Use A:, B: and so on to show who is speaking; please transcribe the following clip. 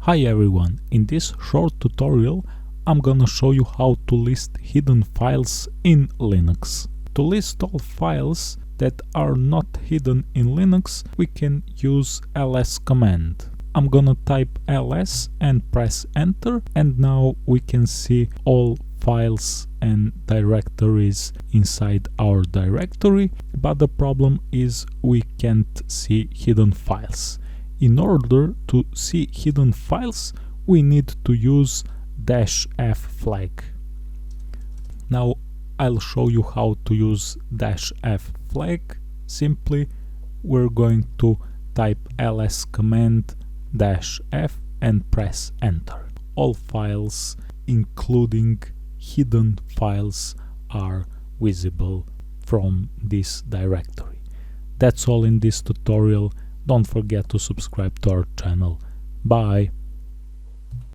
A: Hi everyone, in this short tutorial I'm gonna show you how to list hidden files in Linux. To list all files that are not hidden in Linux, we can use ls command. I'm gonna type ls and press enter, and now we can see all files and directories inside our directory, but the problem is we can't see hidden files. In order to see hidden files, we need to use -f flag. Now I'll show you how to use -f flag. Simply we're going to type ls command -f and press enter. All files, including hidden files, are visible from this directory. That's all in this tutorial. Don't forget to subscribe to our channel. Bye!